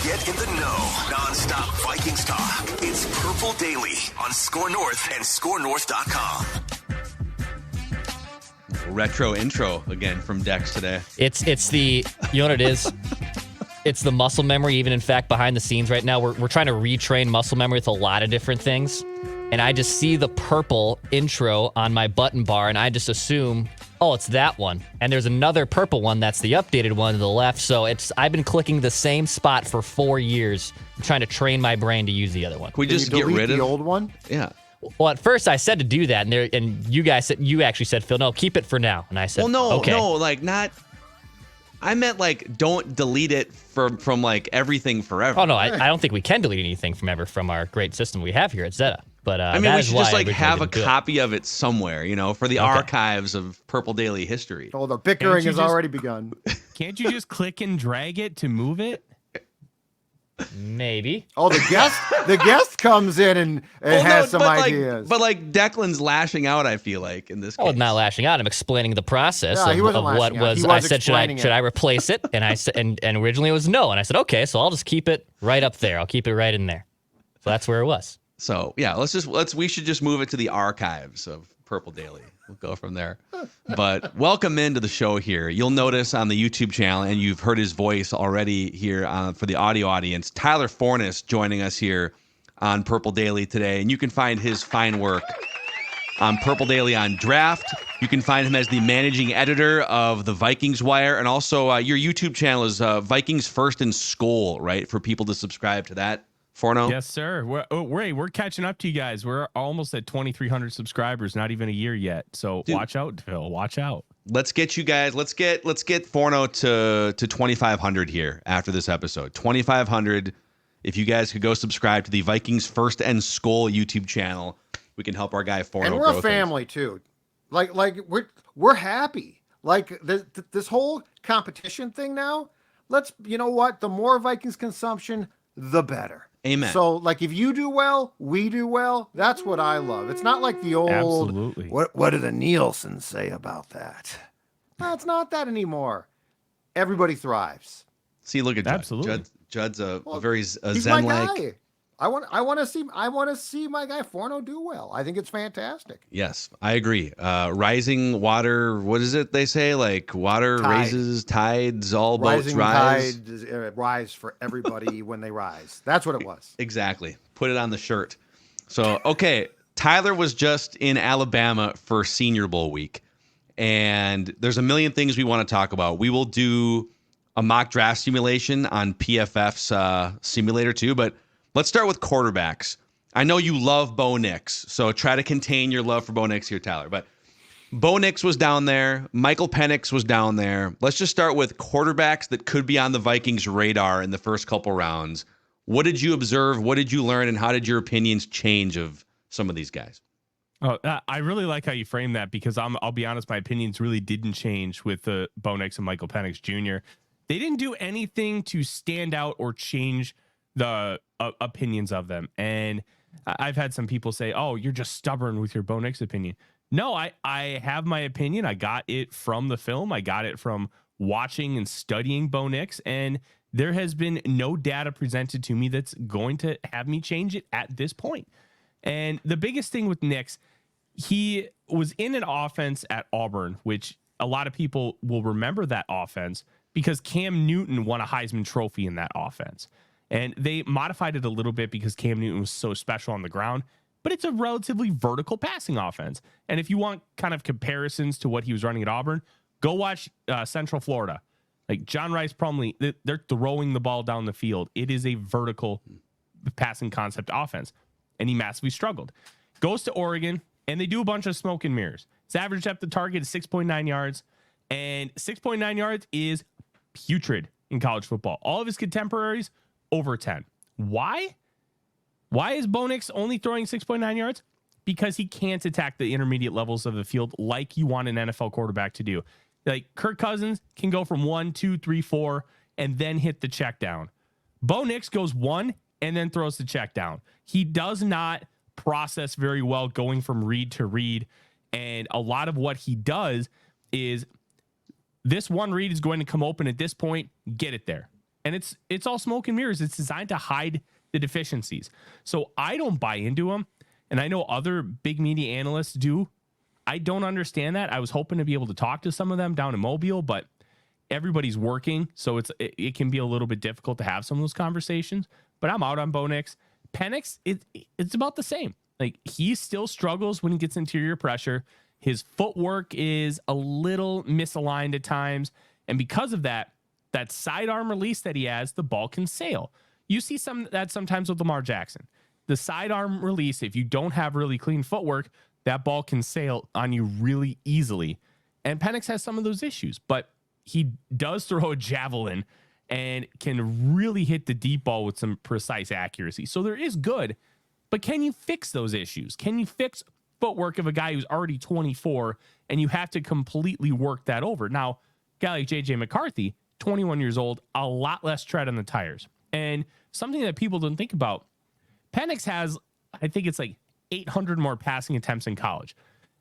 Get in the know. Non-stop Vikings talk. It's Purple Daily on Score North and ScoreNorth.com. Retro intro again from Dex today. It's the, you know what it is? It's the muscle memory. Even in fact, behind the scenes right now, we're trying to retrain muscle memory with a lot of different things. And I just see the purple intro on my button bar, and I just assume, oh, it's that one. And there's another purple one that's the updated one to the left. So I've been clicking the same spot for 4 years, trying to train my brain to use the other one. Can we just get rid of the old one? Yeah. Well, at first I said to do that, and you actually said, Phil, no, keep it for now. And I said, okay. like not. I meant like don't delete it from like everything forever. Oh no, I don't think we can delete anything from our great system we have here at Zeta. But I mean, we should just like have a copy of it somewhere, for the archives of Purple Daily history. Oh, the bickering has already begun. Can't you just click and drag it to move it? Maybe. Oh, the guest comes in and has some ideas. But like Declan's lashing out, I feel like in this case. Oh, not lashing out. I'm explaining the process he of wasn't what lashing out. was. He I was said, should I replace it? And I said, and originally it was no. And I said, okay, so I'll just keep it right up there. I'll keep it right in there. So that's where it was. So yeah, we should just move it to the archives of Purple Daily. We'll go from there. But welcome into the show here. You'll notice on the YouTube channel, and you've heard his voice already here for the audio audience, Tyler Forness joining us here on Purple Daily today. And you can find his fine work on Purple Daily on Draft. You can find him as the managing editor of the Vikings Wire. And also your YouTube channel is Vikings First and Skol, right? For people to subscribe to that. Forno? Yes, sir. We're catching up to you guys. We're almost at 2,300 subscribers. Not even a year yet. So watch out, Phil. Watch out. Let's get you guys. Let's get Forno to 2,500 here after this episode. 2,500. If you guys could go subscribe to the Vikings First and Skol YouTube channel, we can help our guy Forno. And we're a family too. Like we're happy. Like this whole competition thing now. You know what? The more Vikings consumption, the better. Amen. So, like, if you do well, we do well. That's what I love. It's not like the old. Absolutely. What do the Nielsen say about that? No, it's not that anymore. Everybody thrives. See, look at Judd. Absolutely. Judd's a very He's zen-like. my guy. I want to see my guy Forno do well. I think it's fantastic. Yes, I agree. Rising water. What is it they say? Like water raises tides, all boats rise. Rising tides rise for everybody when they rise. That's what it was. Exactly. Put it on the shirt. So, okay, Tyler was just in Alabama for Senior Bowl week, and there's a million things we want to talk about. We will do a mock draft simulation on PFF's simulator too, but let's start with quarterbacks. I know you love Bo Nix, so try to contain your love for Bo Nix here, Tyler. But Bo Nix was down there. Michael Penix was down there. Let's just start with quarterbacks that could be on the Vikings' radar in the first couple rounds. What did you observe? What did you learn? And how did your opinions change of some of these guys? Oh, I really like how you frame that because I'll be honest, my opinions really didn't change with Bo Nix and Michael Penix Jr. They didn't do anything to stand out or change the opinions of them. And I've had some people say, oh, you're just stubborn with your Bo Nix opinion. No, I have my opinion. I got it from the film. I got it from watching and studying Bo Nix. And there has been no data presented to me that's going to have me change it at this point. And the biggest thing with Nix, he was in an offense at Auburn, which a lot of people will remember that offense because Cam Newton won a Heisman Trophy in that offense. And they modified it a little bit because Cam Newton was so special on the ground, but it's a relatively vertical passing offense. And if you want kind of comparisons to what he was running at Auburn, go watch Central Florida. Like John Rice Plumlee, they're throwing the ball down the field. It is a vertical passing concept offense. And he massively struggled. Goes to Oregon, and they do a bunch of smoke and mirrors. His average depth of target is 6.9 yards, and 6.9 yards is putrid in college football. All of his contemporaries, over 10. Why? Why is Bo Nix only throwing 6.9 yards? Because he can't attack the intermediate levels of the field like you want an NFL quarterback to do. Like Kirk Cousins can go from 1, 2, 3, 4, and then hit the check down. Bo Nix goes 1 and then throws the check down. He does not process very well going from read to read. And a lot of what he does is this one read is going to come open at this point, get it there. And it's all smoke and mirrors. It's designed to hide the deficiencies. So I don't buy into them. And I know other big media analysts do. I don't understand that. I was hoping to be able to talk to some of them down in Mobile, but everybody's working. So it can be a little bit difficult to have some of those conversations. But I'm out on Bo Nix. Penix, it's about the same. Like, he still struggles when he gets interior pressure. His footwork is a little misaligned at times. And because of that sidearm release that he has, the ball can sail. You see that sometimes with Lamar Jackson. The sidearm release, if you don't have really clean footwork, that ball can sail on you really easily. And Penix has some of those issues, but he does throw a javelin and can really hit the deep ball with some precise accuracy. So there is good, but can you fix those issues? Can you fix footwork of a guy who's already 24 and you have to completely work that over? Now, a guy like JJ McCarthy, 21 years old, a lot less tread on the tires. And something that people don't think about, Penix has, I think it's like 800 more passing attempts in college.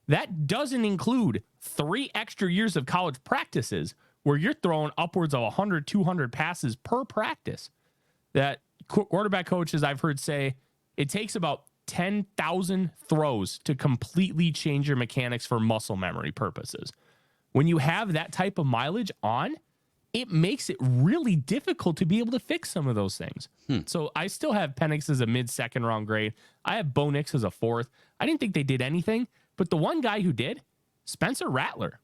That doesn't include 3 extra years of college practices where you're throwing upwards of 100, 200 passes per practice. That quarterback coaches I've heard say it takes about 10,000 throws to completely change your mechanics for muscle memory purposes. When you have that type of mileage on, it makes it really difficult to be able to fix some of those things. So I still have Penix as a mid-second round grade. I have Bo Nix as a 4th. I didn't think they did anything, but the one guy who did, Spencer Rattler,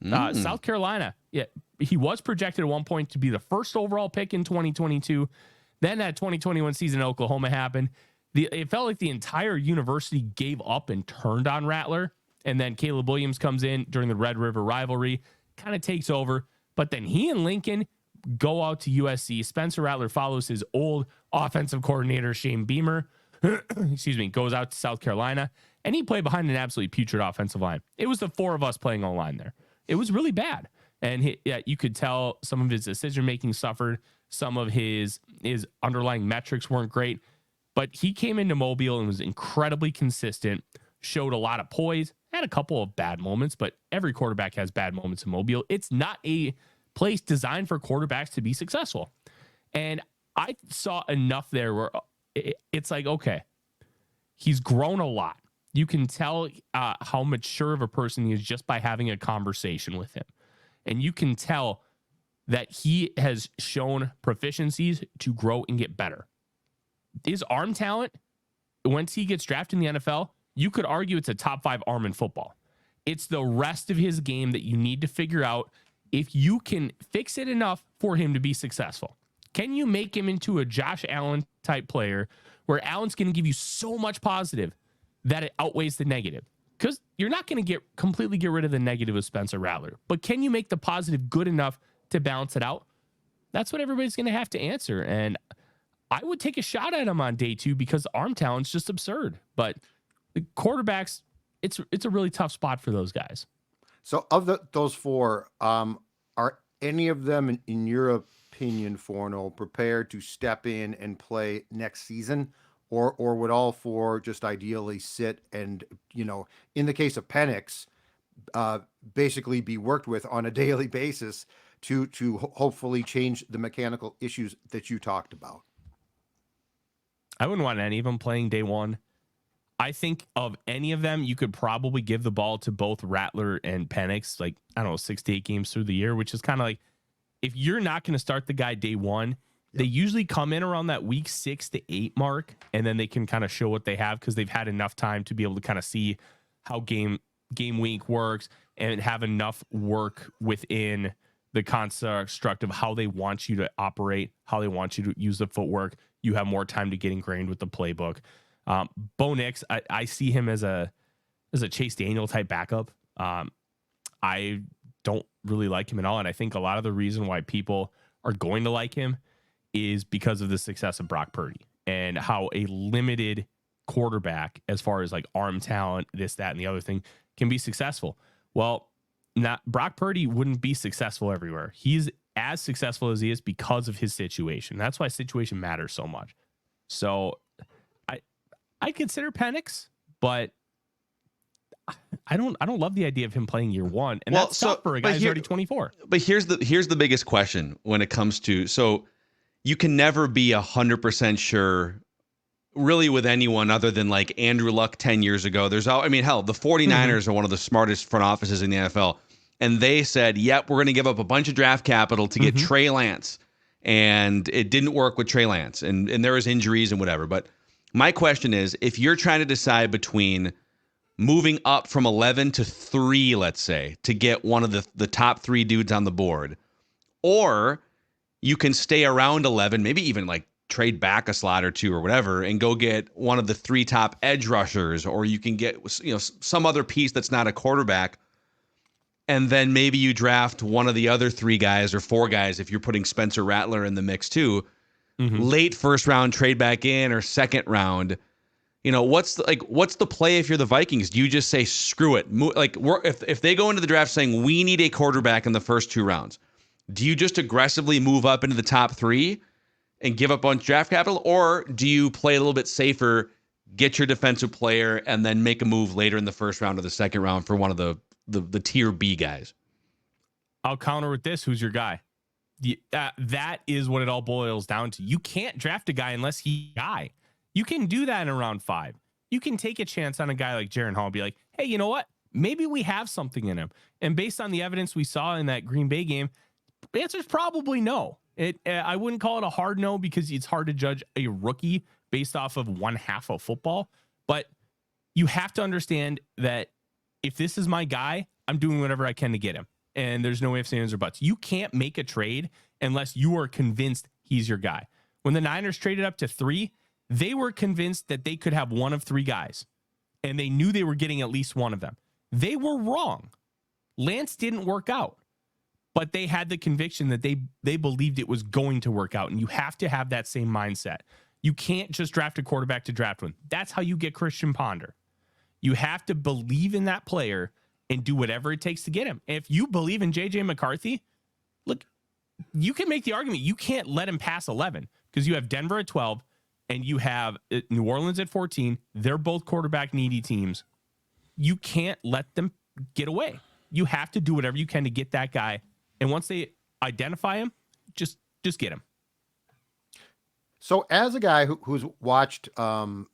South Carolina. Yeah, he was projected at one point to be the first overall pick in 2022. Then that 2021 season in Oklahoma happened. It felt like the entire university gave up and turned on Rattler. And then Caleb Williams comes in during the Red River rivalry, kind of takes over. But then he and Lincoln go out to USC. Spencer Rattler follows his old offensive coordinator, Shane Beamer, goes out to South Carolina, and he played behind an absolutely putrid offensive line. It was the 4 of us playing online there. It was really bad. And you could tell some of his decision-making suffered. Some of his underlying metrics weren't great. But he came into Mobile and was incredibly consistent, showed a lot of poise, had a couple of bad moments, but every quarterback has bad moments in Mobile. It's not a place designed for quarterbacks to be successful. And I saw enough there where it's like, okay, he's grown a lot. You can tell how mature of a person he is just by having a conversation with him. And you can tell that he has shown proficiencies to grow and get better. His arm talent, once he gets drafted in the NFL, you could argue it's a top 5 arm in football. It's the rest of his game that you need to figure out if you can fix it enough for him to be successful. Can you make him into a Josh Allen type player where Allen's going to give you so much positive that it outweighs the negative? Because you're not going to completely get rid of the negative of Spencer Rattler. But can you make the positive good enough to balance it out? That's what everybody's going to have to answer. And I would take a shot at him on day 2 because the arm talent's just absurd. But the quarterbacks, it's a really tough spot for those guys. So of those 4, are any of them, in your opinion, Forno, prepared to step in and play next season? Or would all 4 just ideally sit and, in the case of Penix, basically be worked with on a daily basis to hopefully change the mechanical issues that you talked about? I wouldn't want any of them playing day 1. I think of any of them, you could probably give the ball to both Rattler and Penix, 6 to 8 games through the year, which is kind of like, if you're not going to start the guy day 1, they usually come in around that week 6 to 8 mark, and then they can kind of show what they have because they've had enough time to be able to kind of see how game week works and have enough work within the construct of how they want you to operate, how they want you to use the footwork. You have more time to get ingrained with the playbook. Bo Nix, I see him as a Chase Daniel type backup. I don't really like him at all, and I think a lot of the reason why people are going to like him is because of the success of Brock Purdy and how a limited quarterback, as far as like arm talent, this, that, and the other thing, can be successful. Well, Brock Purdy wouldn't be successful everywhere. He's as successful as he is because of his situation. That's why situation matters so much. So I consider Penix, but I don't love the idea of him playing year 1. And that's tough for a guy who's already 24. But here's the biggest question when it comes to, so you can never be 100% sure really with anyone other than like Andrew Luck 10 years ago. I mean, hell, the 49ers are one of the smartest front offices in the NFL. And they said, yep, we're going to give up a bunch of draft capital to get Trey Lance. And it didn't work with Trey Lance. And there was injuries and whatever. But my question is, if you're trying to decide between moving up from 11 to 3, let's say, to get one of the top 3 dudes on the board, or you can stay around 11, maybe even like trade back a slot or 2 or whatever, and go get one of the 3 top edge rushers, or you can get some other piece that's not a quarterback, and then maybe you draft one of the other 3 guys or 4 guys if you're putting Spencer Rattler in the mix too. Late first round trade back in, or second round. What's the play if you're the Vikings? Do you just say screw it? If they go into the draft saying we need a quarterback in the first 2 rounds, do you just aggressively move up into the top 3 and give up on draft capital, or do you play a little bit safer, get your defensive player, and then make a move later in the first round or the second round for one of the tier B guys? I'll counter with this. Who's your guy? That is what it all boils down to. You can't draft a guy unless he's a guy. You can do that in round 5. You can take a chance on a guy like Jaren Hall and be like, hey, you know what? Maybe we have something in him. And based on the evidence we saw in that Green Bay game, the answer is probably no. I wouldn't call it a hard no, because it's hard to judge a rookie based off of one half of football. But you have to understand that if this is my guy, I'm doing whatever I can to get him. And there's no ifs, ands, or buts. You can't make a trade unless you are convinced he's your guy. When the Niners traded up to 3, they were convinced that they could have one of 3 guys, and they knew they were getting at least one of them. They were wrong. Lance didn't work out, but they had the conviction that they believed it was going to work out, and you have to have that same mindset. You can't just draft a quarterback to draft one. That's how you get Christian Ponder. You have to believe in that player and do whatever it takes to get him. If you believe in J.J. McCarthy, look, you can make the argument you can't let him pass 11, because you have Denver at 12 and you have New Orleans at 14. They're both quarterback needy teams. You can't let them get away. You have to do whatever you can to get that guy. And once they identify him, just get him. So as a guy who's watched, 4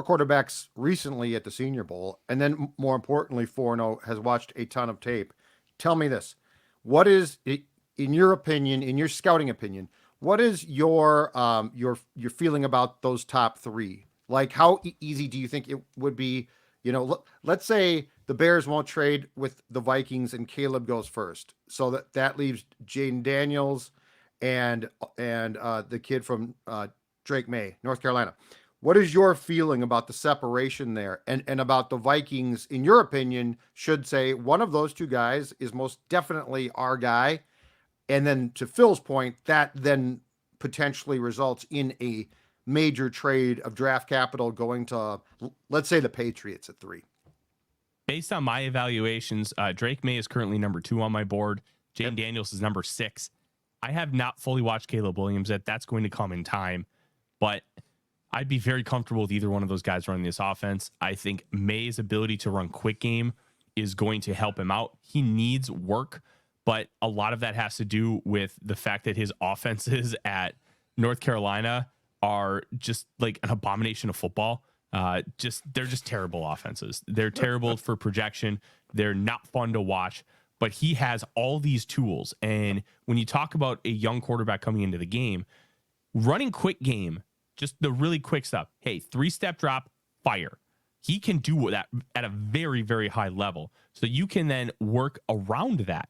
quarterbacks recently at the Senior Bowl, and then more importantly, Forno has watched a ton of tape. Tell me this: what is, in your opinion, in your scouting opinion, what is your feeling about those top 3? Like, how easy do you think it would be? Let's say the Bears won't trade with the Vikings and Caleb goes first, so that leaves Jaden Daniels and the kid from Drake May, North Carolina. What is your feeling about the separation there, and about the Vikings, in your opinion, should say one of those 2 guys is most definitely our guy, and then to Phil's point, that then potentially results in a major trade of draft capital going to, let's say, the Patriots at 3? Based on my evaluations, Drake May is currently number 2 on my board. Jaden Daniels is number 6. I have not fully watched Caleb Williams yet. That's going to come in time, but I'd be very comfortable with either one of those guys running this offense. I think May's ability to run quick game is going to help him out. He needs work, but a lot of that has to do with the fact that his offenses at North Carolina are just like an abomination of football. They're just terrible offenses. They're terrible for projection. They're not fun to watch, but he has all these tools. And when you talk about a young quarterback coming into the game, running quick game, just the really quick stuff. Hey, 3-step drop, fire. He can do that at a very, very high level. So you can then work around that.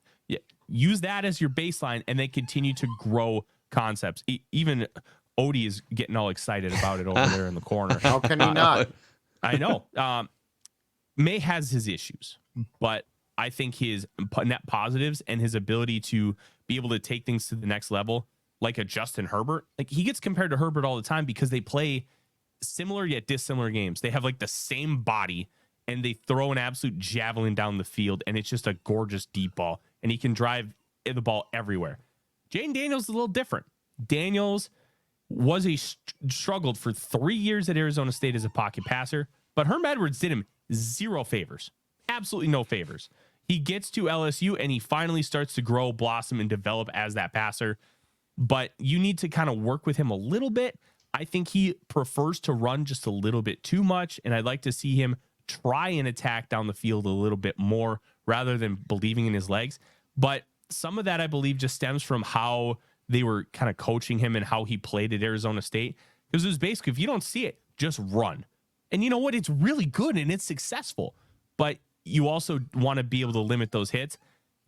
Use that as your baseline and then continue to grow concepts. Even Odie is getting all excited about it over there in the corner. How can he not? I know. May has his issues, but I think his net positives and his ability to be able to take things to the next level, like a Justin Herbert, like he gets compared to Herbert all the time because they play similar yet dissimilar games. They have like the same body and they throw an absolute javelin down the field, and it's just a gorgeous deep ball, and he can drive the ball everywhere. Jaden Daniels is a little different. Daniels struggled for 3 years at Arizona State as a pocket passer, but Herm Edwards did him 0 favors, absolutely no favors. He gets to LSU and he finally starts to grow, blossom, and develop as that passer. but you need to kind of work with him a little bit. I think he prefers to run just a little bit too much, and I'd like to see him try and attack down the field a little bit more rather than believing in his legs. But some of that, I believe, just stems from how they were kind of coaching him and how he played at Arizona State. Because it was basically, if you don't see it, just run. And you know what? It's really good and it's successful. But you also want to be able to limit those hits.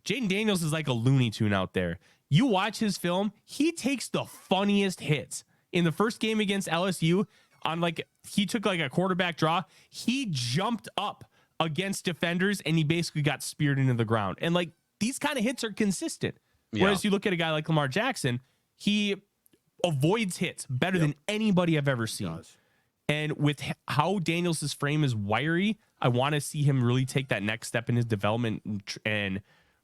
Jaden Daniels is like a Looney Tune out there. You watch his film, he takes the funniest hits. In the first game against LSU, he took like a quarterback draw. He jumped up against defenders and he basically got speared into the ground. And like these kind of hits are consistent. Yeah. Whereas you look at a guy like Lamar Jackson, he avoids hits better than anybody I've ever seen. And with how Daniels' frame is wiry, I want to see him really take that next step in his development and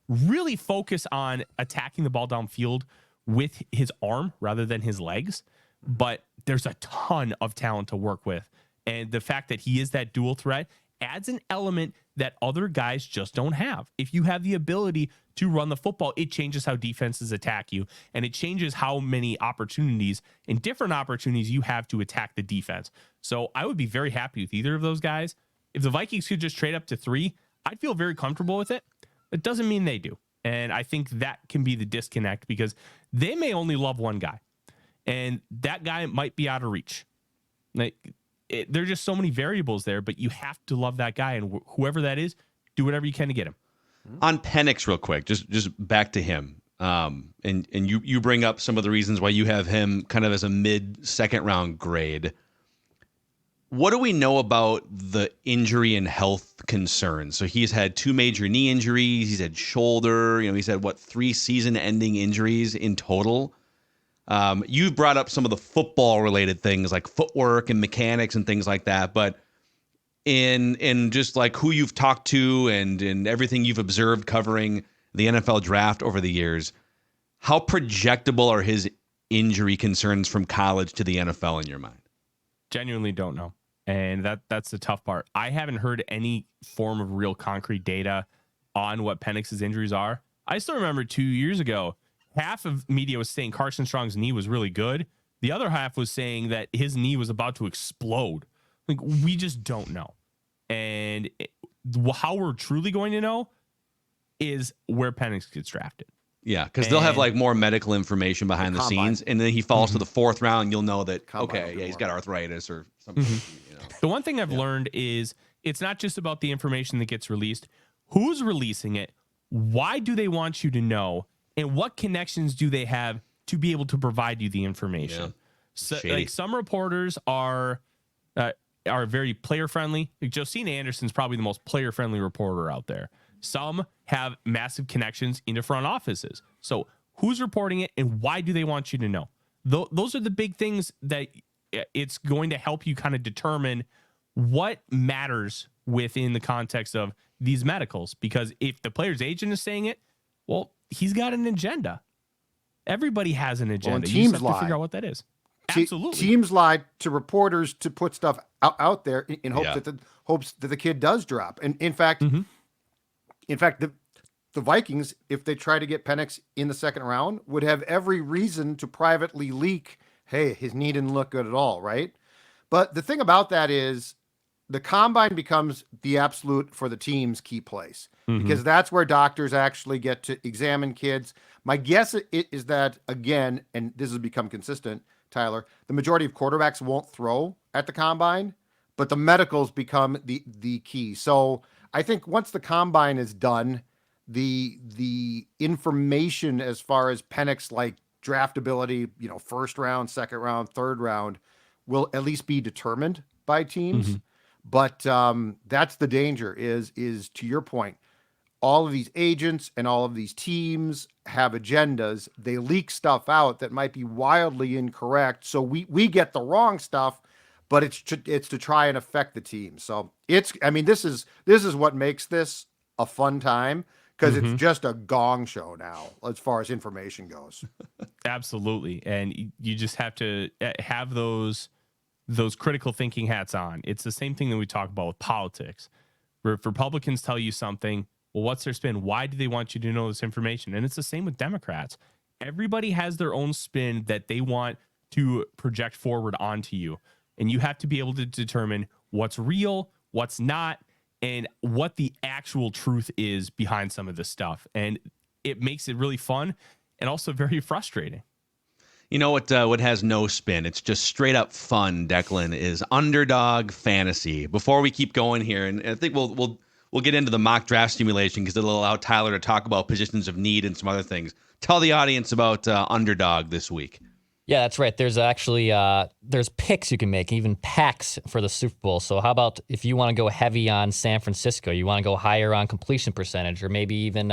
really focus on attacking the ball downfield with his arm rather than his legs. But there's a ton of talent to work with. And the fact that he is that dual threat adds an element that other guys just don't have. If you have the ability to run the football, it changes how defenses attack you, and it changes how many opportunities and different opportunities you have to attack the defense. So I would be very happy with either of those guys. If the Vikings could just trade up to 3, I'd feel very comfortable with it. It doesn't mean they do. And I think that can be the disconnect because they may only love one guy, and that guy might be out of reach. There are just so many variables there, but you have to love that guy, and whoever that is, do whatever you can to get him. On Penix, real quick, just back to him. And you bring up some of the reasons why you have him kind of as a mid-second round grade. What do we know about the injury and health concerns? So he's had 2 major knee injuries. He's had shoulder. He's had 3 season-ending injuries in total. You brought up some of the football-related things like footwork and mechanics and things like that, but in just like who you've talked to and everything you've observed covering the NFL draft over the years, how projectable are his injury concerns from college to the NFL in your mind? Genuinely don't know. And that's the tough part. I haven't heard any form of real concrete data on what Penix's injuries are. I still remember 2 years ago, half of media was saying Carson Strong's knee was really good. The other half was saying that his knee was about to explode. Like, we just don't know. And how we're truly going to know is where Penix gets drafted. Yeah, because they'll have more medical information behind the scenes, and then he falls to the 4th round, and you'll know that, he's got arthritis or something. The one thing I've learned is it's not just about the information that gets released. Who's releasing it? Why do they want you to know? And what connections do they have to be able to provide you the information? Yeah. So, like, some reporters are very player friendly. Like Josina Anderson's probably the most player friendly reporter out there. Some have massive connections into front offices. So who's reporting it and why do they want you to know? Those are the big things that it's going to help you kind of determine what matters within the context of these medicals. Because if the player's agent is saying it, well, he's got an agenda. Everybody has an agenda. You just have to figure out what that is. Absolutely. Teams lie to reporters to put stuff out there in hopes that the kid does drop. And in fact, the Vikings, if they try to get Penix in the 2nd round, would have every reason to privately leak, hey, his knee didn't look good at all, right? But the thing about that is the combine becomes the absolute, for the team's, key place, because that's where doctors actually get to examine kids. My guess is that, again, and this has become consistent, Tyler, the majority of quarterbacks won't throw at the combine, but the medicals become the key. So I think once the combine is done, the information as far as Penix, like draftability, 1st round, 2nd round, 3rd round, will at least be determined by teams. But that's the danger is to your point, all of these agents and all of these teams have agendas. They leak stuff out that might be wildly incorrect. So we get the wrong stuff, but it's to try and affect the team. So this is what makes this a fun time, because it's just a gong show now as far as information goes. Absolutely. And you just have to have those critical thinking hats on. It's the same thing that we talk about with politics. Where if Republicans tell you something, well, what's their spin? Why do they want you to know this information? And it's the same with Democrats. Everybody has their own spin that they want to project forward onto you. And you have to be able to determine what's real, what's not, and what the actual truth is behind some of this stuff. And it makes it really fun and also very frustrating. You know what has no spin? It's just straight up fun, Declan, is underdog fantasy. Before we keep going here, and I think we'll get into the mock draft simulation because it'll allow Tyler to talk about positions of need and some other things. Tell the audience about underdog this week. Yeah, that's right. There's actually there's picks you can make, even packs for the Super Bowl. So how about if you want to go heavy on San Francisco, you want to go higher on completion percentage, or maybe even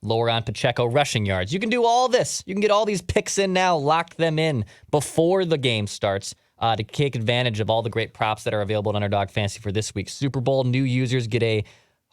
lower on Pacheco rushing yards. You can do all this. You can get all these picks in now, lock them in before the game starts to take advantage of all the great props that are available at Underdog Fantasy for this week's Super Bowl. New users get a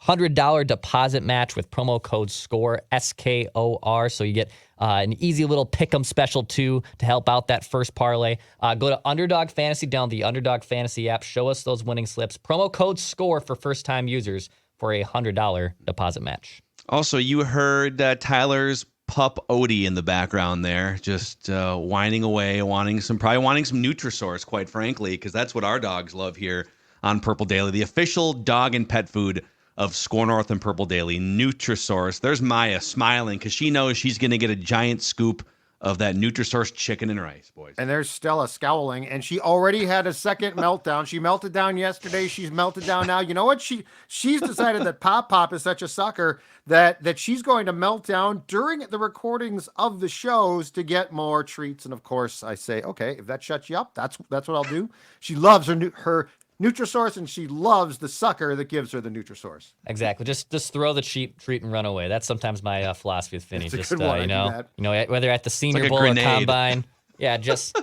$100 deposit match with promo code SCORE, SKOR. So you get an easy little pick'em special too to help out that first parlay. Go to Underdog Fantasy, down the Underdog Fantasy app. Show us those winning slips. Promo code SCORE for first-time users for a $100 deposit match. Also, you heard Tyler's pup Odie in the background there, just whining away, probably wanting some Nutrisource, quite frankly, because that's what our dogs love here on Purple Daily, the official dog and pet food of Score North and Purple Daily, Nutrisource. There's Maya smiling because she knows she's going to get a giant scoop of that Nutrisource chicken and rice, boys. And there's Stella scowling, and she already had a second meltdown. She melted down yesterday. She's melted down now. You know what? She's decided that Pop is such a sucker that she's going to melt down during the recordings of the shows to get more treats. And of course, I say, okay, if that shuts you up, that's what I'll do. She loves her Nutrisource, and she loves the sucker that gives her the Nutrisource. Exactly. Just throw the cheap treat and run away. That's sometimes my philosophy with Finney. It's a Just good one. you know, whether at the Senior like a Bowl or grenade. Combine. Yeah, just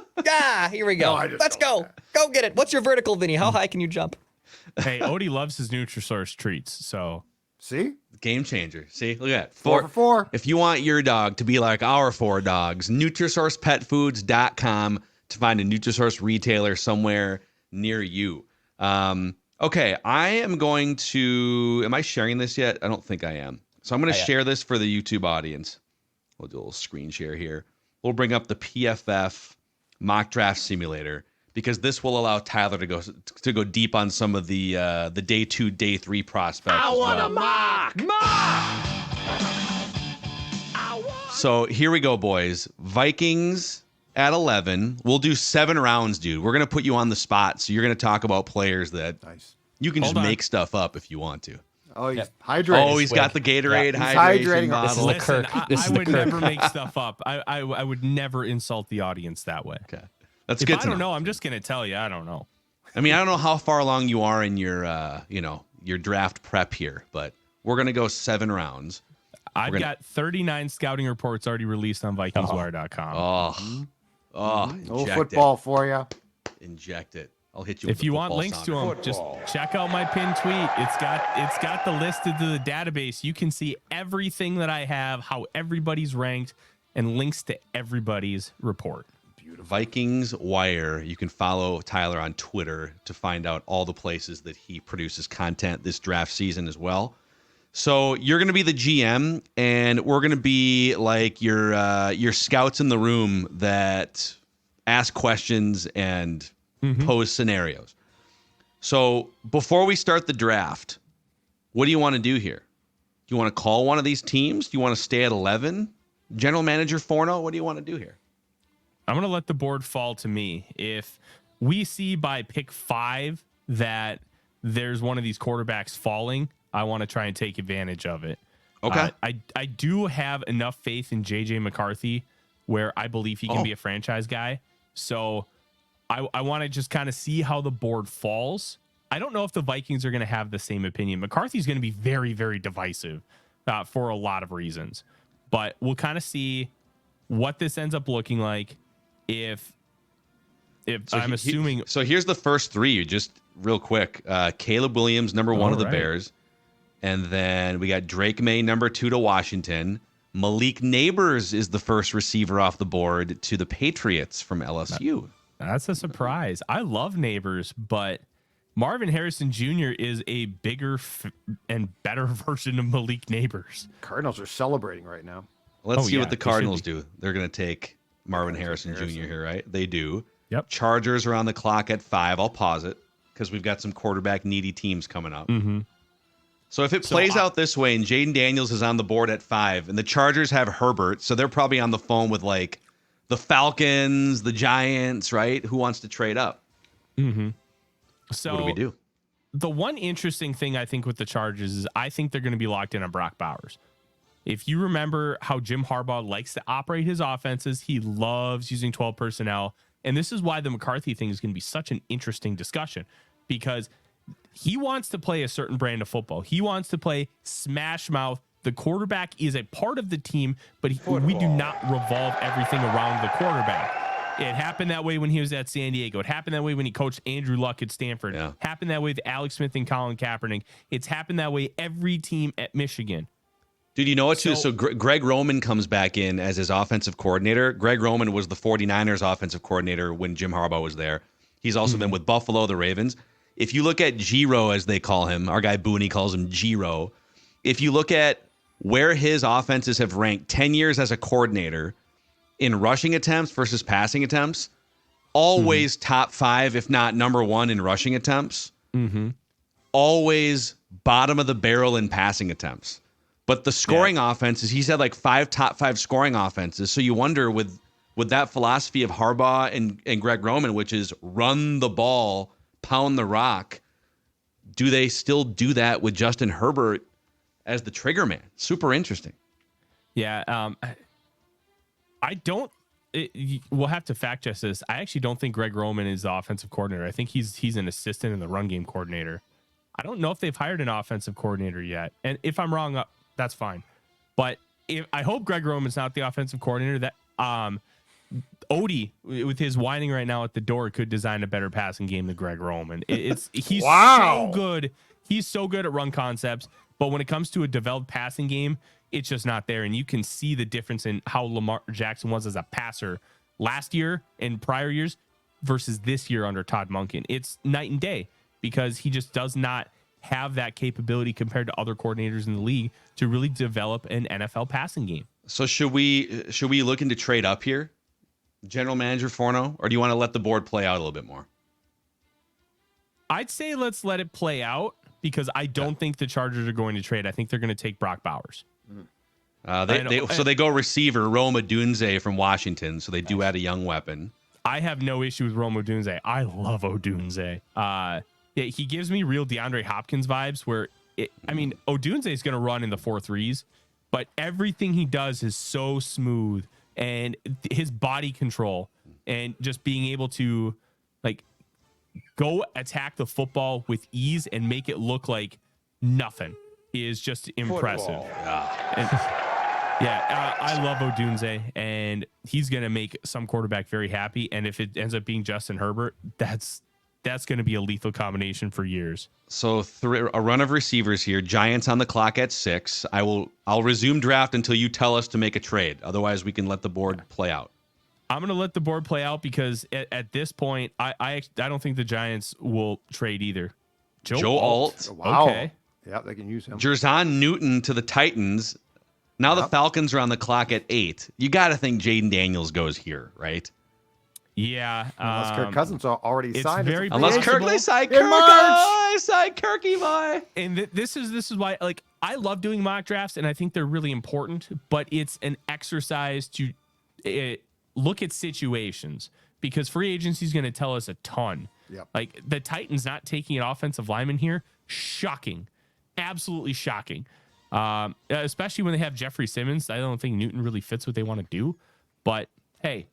here we go. No, Let's go. Go get it. What's your vertical, Vinny? How high can you jump? Hey, Odie loves his Nutrisource treats. So See? Game changer. See, look at that. 4 for 4. If you want your dog to be like our 4 dogs, NutrisourcePetFoods.com to find a Nutrisource retailer somewhere near you. Okay, I am going to... Am I sharing this yet? I don't think I am. So I'm going to share this for the YouTube audience. We'll do a little screen share here. We'll bring up the PFF mock draft simulator because this will allow Tyler to go deep on some of the day 2, day 3 prospects. I want a mock! So here we go, boys. Vikings at 11. We'll do 7 rounds, dude. We're going to put you on the spot. So you're going to talk about players that you can just make stuff up if you want to. Oh, he's hydrating. Oh, he's got the Gatorade hydrating. hydration This is bottle. the Kirk. This I is the would Kirk. never make stuff up. I would never insult the audience that way. Okay. That's If good I to don't know. know, I'm just going to tell you, I don't know. I mean, I don't know how far along you are in your, your draft prep here, but we're going to go 7 rounds. I've got 39 scouting reports already released on VikingsWire.com. Oh, No football for you. Inject it. I'll hit you If with you the want football links to sounder. them, just check out my pinned tweet. It's got the list into the database. You can see everything that I have, how everybody's ranked, and links to everybody's report. Vikings Wire. You can follow Tyler on Twitter to find out all the places that he produces content this draft season as well. So you're going to be the GM, and we're going to be like your scouts in the room that ask questions and pose scenarios. So before we start the draft, what do you want to do here? Do you want to call one of these teams? Do you want to stay at 11? General Manager Forno, what do you want to do here? I'm going to let the board fall to me. If we see by pick 5 that there's one of these quarterbacks falling, I want to try and take advantage of it. Okay. I do have enough faith in JJ McCarthy where I believe he can be a franchise guy. So I want to just kind of see how the board falls. I don't know if the Vikings are going to have the same opinion. McCarthy's going to be very, very divisive for a lot of reasons. But we'll kind of see what this ends up looking like. If So I'm assuming... So here's the first 3, just real quick. Caleb Williams, number 1 of the Bears. And then we got Drake May, number 2 to Washington. Malik Neighbors is the first receiver off the board to the Patriots from LSU. That's a surprise. I love Neighbors, but Marvin Harrison Jr. is a bigger and better version of Malik Neighbors. Cardinals are celebrating right now. Let's see yeah, what the they should Cardinals be. do. They're going to take Marvin Harrison Jr. here, right? They do. Yep. Chargers are on the clock at 5. I'll pause it because we've got some quarterback needy teams coming up. Mm-hmm. So if it plays out this way and Jaden Daniels is on the board at 5 and the Chargers have Herbert, so they're probably on the phone with like the Falcons, the Giants, right? Who wants to trade up? Mm-hmm. So What do we do? The one interesting thing I think with the Chargers is I think they're going to be locked in on Brock Bowers. If you remember how Jim Harbaugh likes to operate his offenses, he loves using 12 personnel. And this is why the McCarthy thing is going to be such an interesting discussion, because he wants to play a certain brand of football. He wants to play smash mouth. The quarterback is a part of the team, but we do not revolve everything around the quarterback. It happened that way when he was at San Diego. It happened that way when he coached Andrew Luck at Stanford. Yeah. Happened that way with Alex Smith and Colin Kaepernick. It's happened that way every team at Michigan. Dude, you know what, too? So Greg Roman comes back in as his offensive coordinator. Greg Roman was the 49ers offensive coordinator when Jim Harbaugh was there. He's also been with Buffalo, the Ravens. If you look at Giro, as they call him, our guy Booney calls him Giro. If you look at where his offenses have ranked 10 years as a coordinator in rushing attempts versus passing attempts, always top 5, if not number 1 in rushing attempts. Always bottom of the barrel in passing attempts. But the scoring offenses, he's had like 5 top 5 scoring offenses. So you wonder with that philosophy of Harbaugh and Greg Roman, which is run the ball, pound the rock, do they still do that with Justin Herbert as the trigger man? Super interesting. Yeah. I don't. We'll have to fact check this. I actually don't think Greg Roman is the offensive coordinator. I think he's an assistant and the run game coordinator. I don't know if they've hired an offensive coordinator yet. And if I'm wrong, that's fine. But I hope Greg Roman's not the offensive coordinator. That Odie, with his whining right now at the door, could design a better passing game than Greg Roman. He's so good. He's so good at run concepts. But when it comes to a developed passing game, it's just not there. And you can see the difference in how Lamar Jackson was as a passer last year and prior years versus this year under Todd Monken. It's night and day because he just does not have that capability compared to other coordinators in the league to really develop an NFL passing game. So should we look into trade up here, General Manager Forno, or do you want to let the board play out a little bit more? I'd say let's let it play out because I don't think the Chargers are going to trade. I think they're going to take Brock Bowers. They go receiver Rome Odunze from Washington, so they do add a young weapon. I have no issue with Rome Odunze. I love Odunze. He gives me real DeAndre Hopkins vibes where, Odunze is going to run in the 4.3s, but everything he does is so smooth and his body control and just being able to go attack the football with ease and make it look like nothing is just impressive. I love Odunze, and he's going to make some quarterback very happy. And if it ends up being Justin Herbert, that's going to be a lethal combination for years. So a run of receivers here. Giants on the clock at 6. I'll resume draft until you tell us to make a trade. Otherwise, we can let the board play out. I'm going to let the board play out because at this point, I don't think the Giants will trade either. Joe Alt. Wow. Okay. Yeah, they can use him. Jerzon Newton to the Titans. Now the Falcons are on the clock at 8. You got to think Jaden Daniels goes here, right? Yeah. Unless Kirk Cousins already it's signed. very Unless possible. Kirk, they signed In Kirk. March. Oh, I signed Kirky, boy. And this is why I love doing mock drafts and I think they're really important, but it's an exercise to look at situations because free agency is going to tell us a ton. Yep. Like the Titans not taking an offensive lineman here, shocking, absolutely shocking. Especially when they have Jeffrey Simmons. I don't think Newton really fits what they want to do, but hey,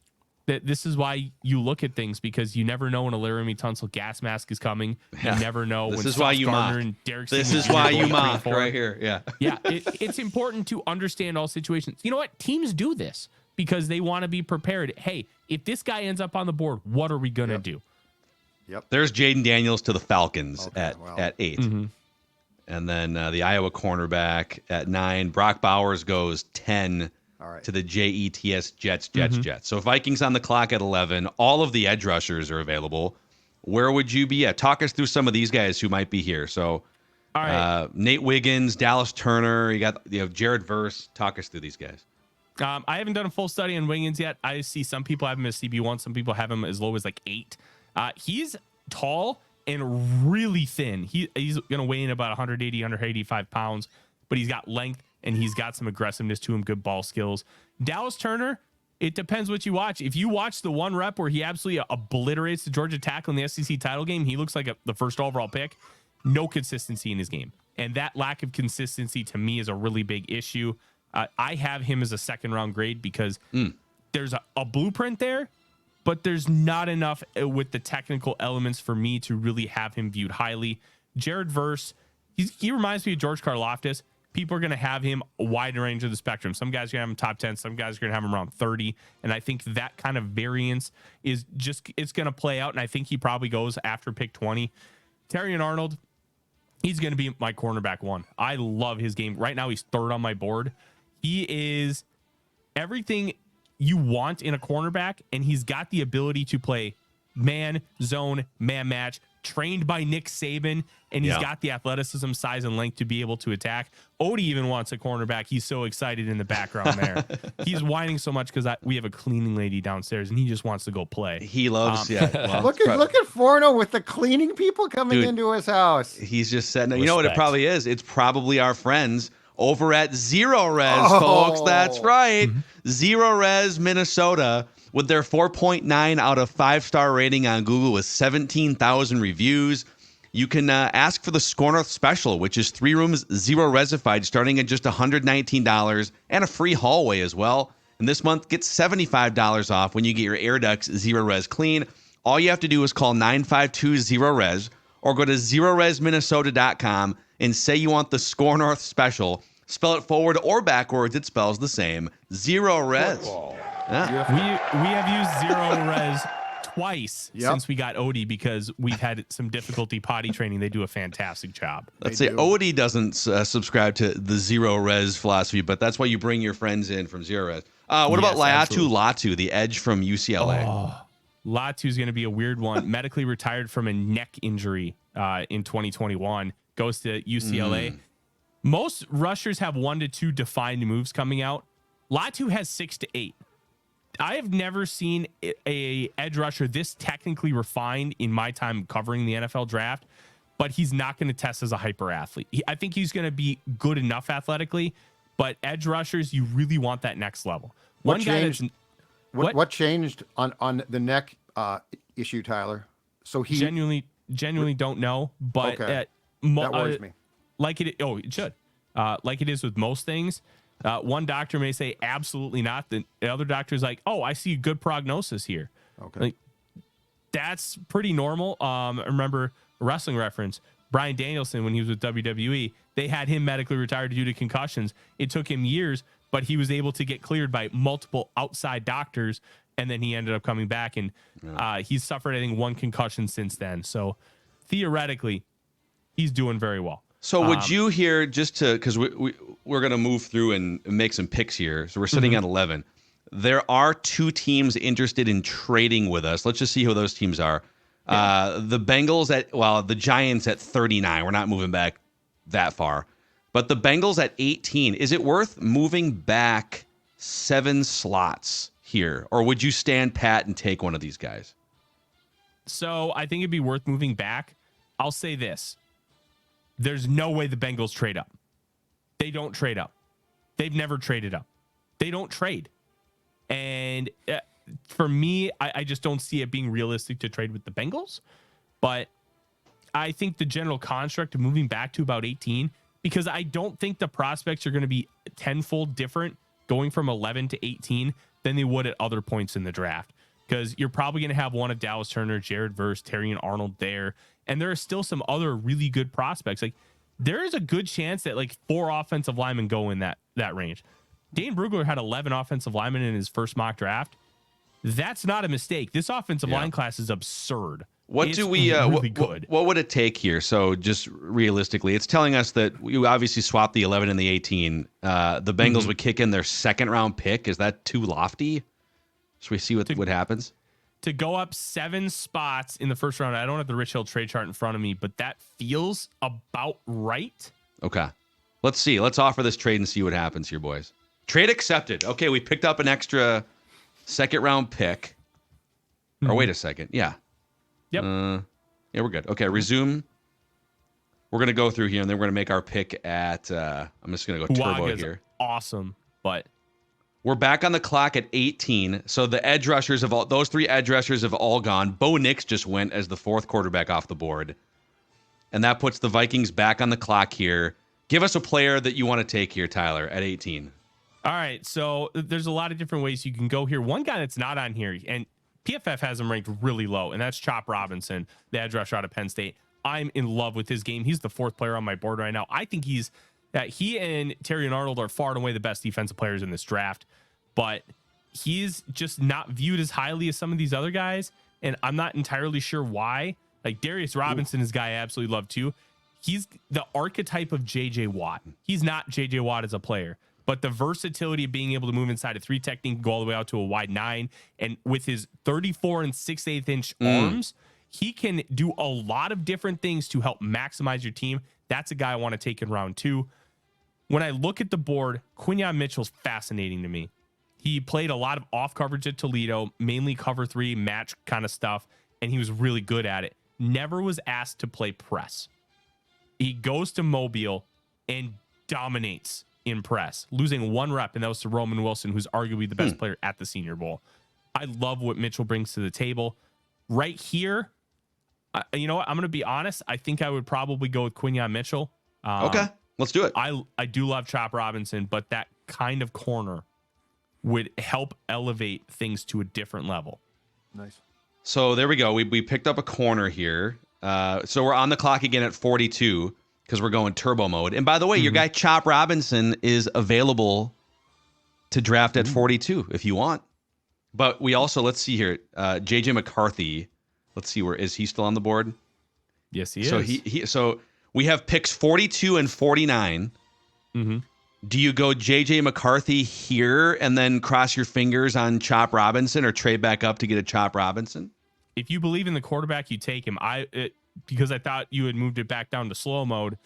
this is why you look at things because you never know when a Laramie Tunsil gas mask is coming. You never know This when is why you Gardner mock. and Derek This Singleton is why are you going mock 3-4. right here. Yeah. Yeah, it's important to understand all situations. You know what? Teams do this because they want to be prepared. Hey, if this guy ends up on the board, what are we going to do? Yep. There's Jaden Daniels to the Falcons at 8. Mm-hmm. And then the Iowa cornerback at 9. Brock Bowers goes 10 to the Jets. So Vikings on the clock at 11. All of the edge rushers are available. Where would you be at? Talk us through some of these guys who might be here. So All right. Nate Wiggins, Dallas Turner. You have Jared Verse. Talk us through these guys. I haven't done a full study on Wiggins yet. I see some people have him as CB1. Some people have him as low as like 8. He's tall and really thin. He's going to weigh in about 180, 185 pounds, but he's got length and he's got some aggressiveness to him, good ball skills. Dallas Turner, it depends what you watch. If you watch the one rep where he absolutely obliterates the Georgia tackle in the SEC title game, he looks like the first overall pick. No consistency in his game. And that lack of consistency to me is a really big issue. I have him as a second round grade because there's a blueprint there, but there's not enough with the technical elements for me to really have him viewed highly. Jared Verse, he reminds me of George Karlaftis. People are going to have him a wide range of the spectrum. Some guys are going to have him top 10. Some guys are going to have him around 30. And I think that kind of variance is just, it's going to play out. And I think he probably goes after pick 20. Terrion Arnold, he's going to be my cornerback 1. I love his game. Right now, he's 3rd on my board. He is everything you want in a cornerback, and he's got the ability to play man, zone, man match, trained by Nick Saban, and he's got the athleticism, size, and length to be able to attack. Odie even wants a cornerback. He's so excited in the background there. He's whining so much because we have a cleaning lady downstairs, and he just wants to go play. He loves, well, look at Forno with the cleaning people coming into his house. He's just setting it. You know what it probably is? It's probably our friends over at Zero Res, folks. That's right. Zero Res Minnesota with their 4.9 out of 5-star rating on Google with 17,000 reviews. You can ask for the Score North special, which is 3 rooms, 0 resified, starting at just $119 and a free hallway as well. And this month, get $75 off when you get your air ducts 0 res clean. All you have to do is call 952-0-RES or go to zeroresminnesota.com and say you want the Score North special. Spell it forward or backwards, it spells the same. 0 res. Yeah. We have used 0 res twice since we got Odie because we've had some difficulty potty training. They do a fantastic job. Let's say Odie doesn't subscribe to the 0 res philosophy, but that's why you bring your friends in from 0 res. What about Laiatu Latu, the edge from UCLA? Latu is going to be a weird one. Medically retired from a neck injury in 2021. Goes to UCLA. Most rushers have 1 to 2 defined moves coming out. Latu has 6 to 8. I have never seen a edge rusher this technically refined in my time covering the NFL draft, but he's not going to test as a hyper athlete. I think he's going to be good enough athletically, but edge rushers, you really want that next level. What changed on the neck issue, Tyler? So he genuinely don't know, but that worries me. Like it should. Like it is with most things. One doctor may say absolutely not. The other doctor is like, oh, I see good prognosis here. Okay. Like, that's pretty normal. I remember wrestling reference. Bryan Danielson, when he was with WWE, they had him medically retired due to concussions. It took him years, but he was able to get cleared by multiple outside doctors, and then he ended up coming back, and he's suffered, I think, 1 concussion since then. So theoretically, he's doing very well. So would you hear, just to, because we're going to move through and make some picks here. So we're sitting at 11. There are 2 teams interested in trading with us. Let's just see who those teams are. The Bengals the Giants at 39. We're not moving back that far. But the Bengals at 18. Is it worth moving back 7 slots here? Or would you stand pat and take one of these guys? So I think it'd be worth moving back. I'll say this. There's no way the Bengals trade up. They don't trade up. They've never traded up. They don't trade. And for me, I just don't see it being realistic to trade with the Bengals. But I think the general construct of moving back to about 18, because I don't think the prospects are going to be tenfold different going from 11 to 18 than they would at other points in the draft. Because you're probably going to have one of Dallas Turner, Jared Verse, Terrion Arnold there. And there are still some other really good prospects. Like, there is a good chance that like 4 offensive linemen go in that range. Dane Brugler had 11 offensive linemen in his first mock draft. That's not a mistake. This offensive line class is absurd. What would it take here? So just realistically, it's telling us that you obviously swapped the 11 and the 18. The Bengals would kick in their 2nd round pick. Is that too lofty? Should we see what happens? To go up 7 spots in the first round. I don't have the Rich Hill trade chart in front of me, but that feels about right. Okay. Let's see. Let's offer this trade and see what happens here, boys. Trade accepted. Okay, we picked up an extra second round pick. Or wait a second. Yeah. Yep. Yeah, we're good. Okay, resume. We're going to go through here, and then we're going to make our pick at, I'm just going to go turbo here. Awesome, but we're back on the clock at 18. So the edge rushers those 3 edge rushers have all gone. Bo Nix just went as the 4th quarterback off the board. And that puts the Vikings back on the clock here. Give us a player that you want to take here, Tyler, at 18. All right, so there's a lot of different ways you can go here. One guy that's not on here, and PFF has him ranked really low, and that's Chop Robinson, the edge rusher out of Penn State. I'm in love with his game. He's the 4th player on my board right now. I think he and Terry and Arnold are far and away the best defensive players in this draft, but he's just not viewed as highly as some of these other guys, and I'm not entirely sure why. Like Darius Robinson is a guy I absolutely love too. He's the archetype of JJ Watt. He's not JJ Watt as a player, but the versatility of being able to move inside a 3 technique, go all the way out to a wide 9, and with his 34 and 6/8 inch arms, he can do a lot of different things to help maximize your team. That's a guy I want to take in round 2. When I look at the board, Quinyon Mitchell's fascinating to me. He played a lot of off coverage at Toledo, mainly cover 3 match kind of stuff, and he was really good at it. Never was asked to play press. He goes to Mobile and dominates in press, losing 1 rep, and that was to Roman Wilson, who's arguably the best player at the Senior Bowl. I love what Mitchell brings to the table. Right here, you know what? I'm going to be honest. I think I would probably go with Quinyon Mitchell. Okay, let's do it. I do love Chop Robinson, but that kind of corner would help elevate things to a different level. Nice. So there we go. We picked up a corner here. So we're on the clock again at 42 because we're going turbo mode. And by the way, your guy Chop Robinson is available to draft at 42 if you want. But we also, let's see here, JJ McCarthy. Let's see, where is he still on the board? Yes, he so is. So we have picks 42 and 49. Do you go JJ McCarthy here and then cross your fingers on Chop Robinson, or trade back up to get a Chop Robinson? If you believe in the quarterback, you take him. Because I thought you had moved it back down to slow mode.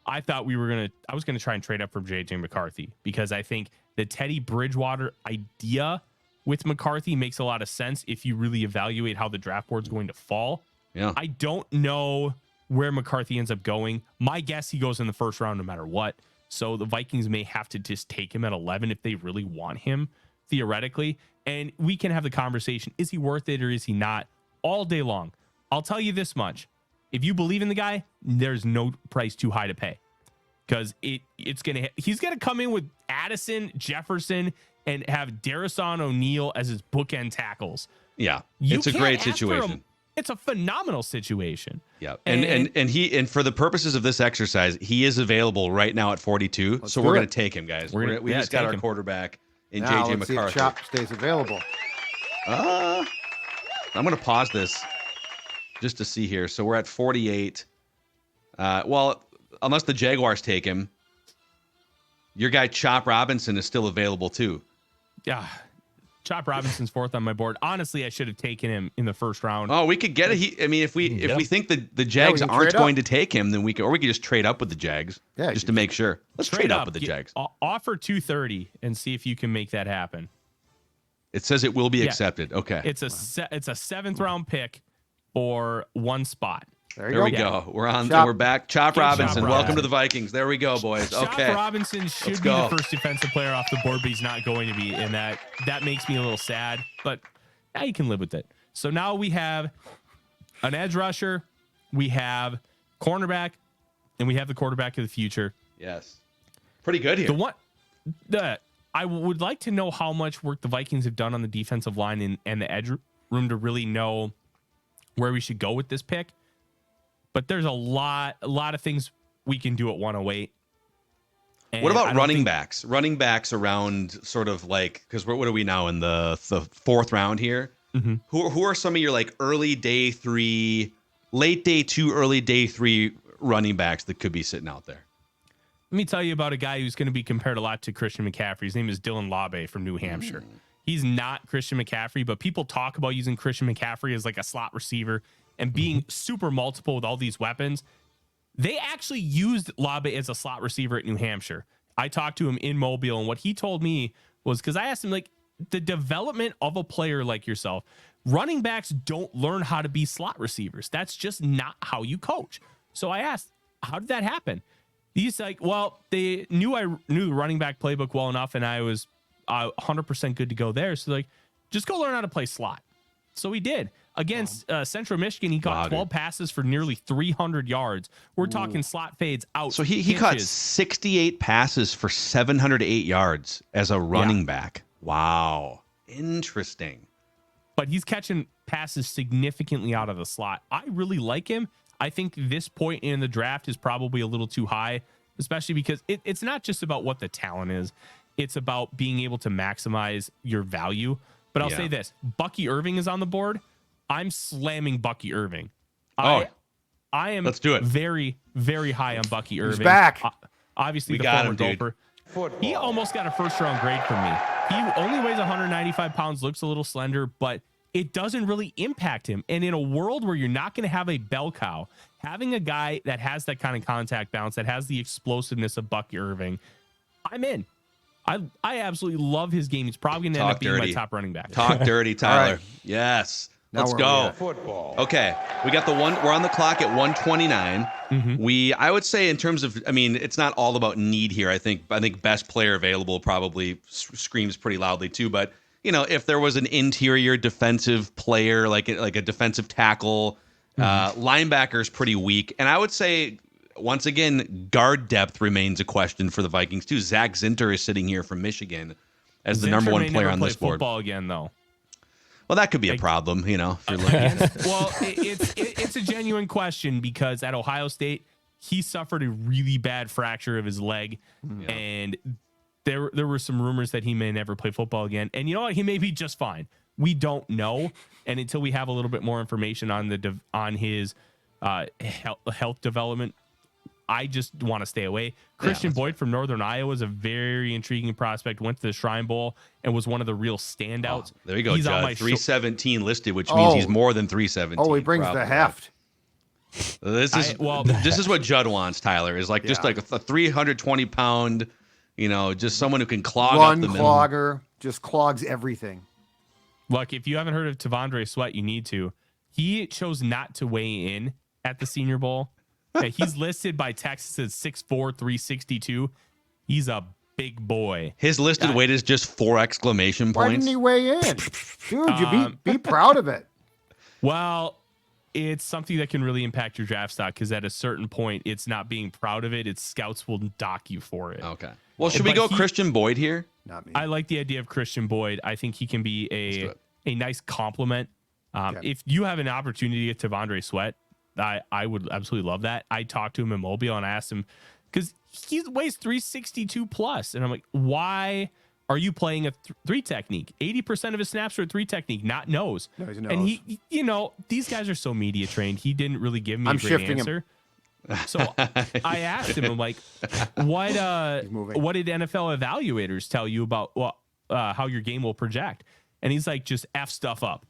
I thought I was gonna try and trade up from JJ McCarthy, because I think the Teddy Bridgewater idea with McCarthy makes a lot of sense if you really evaluate how the draft board's going to fall. Yeah. I don't know where McCarthy ends up going. My guess, he goes in the 1st round no matter what. So the Vikings may have to just take him at 11 if they really want him, theoretically. And we can have the conversation. Is he worth it or is he not? All day long. I'll tell you this much. If you believe in the guy, there's no price too high to pay, because he's gonna come in with Addison, Jefferson, and have Darrison O'Neal as his bookend tackles. Yeah, it's a great situation. It's a phenomenal situation. Yeah, and for the purposes of this exercise, he is available right now at 42. So we're going to take him, guys. We just got our quarterback in now, JJ let's McCarthy. see if Chop stays available. I'm going to pause this just to see here. So we're at 48. Well, unless the Jaguars take him, your guy Chop Robinson is still available too. Yeah. Chop Robinson's 4th on my board. Honestly, I should have taken him in the 1st round. Oh, we could get it. If we think the Jags aren't going to take him, then we could just trade up with the Jags. Yeah, just to make sure. Let's trade up with the Jags. Offer 230 and see if you can make that happen. It says it will be accepted. Okay. It's a 7th round pick for 1 spot. There we go. We're back. Chop Robinson. Welcome to the Vikings. There we go, boys. Okay. Chop Robinson should be the first defensive player off the board, but he's not going to be, and that makes me a little sad, but now you can live with it. So now we have an edge rusher, we have cornerback, and we have the quarterback of the future. Yes. Pretty good here. I would like to know how much work the Vikings have done on the defensive line and the edge room to really know where we should go with this pick. But there's a lot of things we can do at 108. What about running backs? Running backs around sort of like, because what are we now in the 4th round here? Mm-hmm. Who are some of your like early day 3, late day 2, early day 3 running backs that could be sitting out there? Let me tell you about a guy who's going to be compared a lot to Christian McCaffrey. His name is Dylan Labe from New Hampshire. He's not Christian McCaffrey, but people talk about using Christian McCaffrey as like a slot receiver and being super multiple with all these weapons. They actually used Labe as a slot receiver at New Hampshire. I talked to him in Mobile, and what he told me was, because I asked him, like, the development of a player like yourself, running backs don't learn how to be slot receivers. That's just not how you coach. So I asked, how did that happen? He's like, well, they knew I knew the running back playbook well enough, and I was 100% good to go there. So like, just go learn how to play slot. So he did. Against Central Michigan, he caught 12 passes for nearly 300 yards. We're talking slot fades out. So he caught 68 passes for 708 yards as a running back. Wow. Interesting. But he's catching passes significantly out of the slot. I really like him. I think this point in the draft is probably a little too high, especially because it's not just about what the talent is. It's about being able to maximize your value. But I'll say this. Bucky Irving is on the board. I'm slamming Bucky Irving. I am let's do it. Very, very high on Bucky Irving. He's back. Obviously, the got former him, dude. Gopher. He almost got a first-round grade from me. He only weighs 195 pounds, looks a little slender, but it doesn't really impact him. And in a world where you're not going to have a bell cow, having a guy that has that kind of contact balance, that has the explosiveness of Bucky Irving, I'm in. I absolutely love his game. He's probably going to end up being my top running back. Talk dirty, Tyler. Right. Yes. Now Let's where go. are we at? Football. Okay. We got we're on the clock at 129. I would say in terms of, I mean, it's not all about need here. I think best player available probably screams pretty loudly too. But, you know, if there was an interior defensive player, like a defensive tackle, linebacker is pretty weak. And I would say, once again, guard depth remains a question for the Vikings too. Zach Zinter is sitting here from Michigan as the number one player on this board. Football again, though. Well, that could be a problem, you know. If you're looking Well, it's a genuine question because at Ohio State, he suffered a really bad fracture of his leg, and there were some rumors that he may never play football again. And you know what? He may be just fine. We don't know, and until we have a little bit more information on his health development, I just want to stay away. Christian Boyd from Northern Iowa is a very intriguing prospect. Went to the Shrine Bowl and was one of the real standouts. there you go, He's on Judd. my 317 listed, which means he's more than 317. Oh, he brings the heft. This is what Judd wants, Tyler, is like just like a 320 pound, you know, just someone who can clog up the middle. Clogger, just clogs everything. Look, if you haven't heard of Tavondre Sweat, you need to. He chose not to weigh in at the Senior Bowl. He's listed by Texas as 6'4", 362. He's a big boy. His listed weight is just 4 exclamation Why points. didn't he weigh in? Dude, you be proud of it. Well, it's something that can really impact your draft stock because at a certain point, it's not being proud of it. It's scouts will dock you for it. Okay. Well, should we go Christian Boyd here? Not me. I like the idea of Christian Boyd. I think he can be a nice compliment. If you have an opportunity to get Tavondre Sweat, I would absolutely love that. I talked to him in Mobile and I asked him because he weighs 362 plus. And I'm like, why are you playing a three technique? 80% of his snaps are a three technique, not nose. No, he's a nose. And he, you know, these guys are so media trained. He didn't really give me a great answer. So I asked him, I'm like, what did NFL evaluators tell you about how your game will project? And he's like, just F stuff up.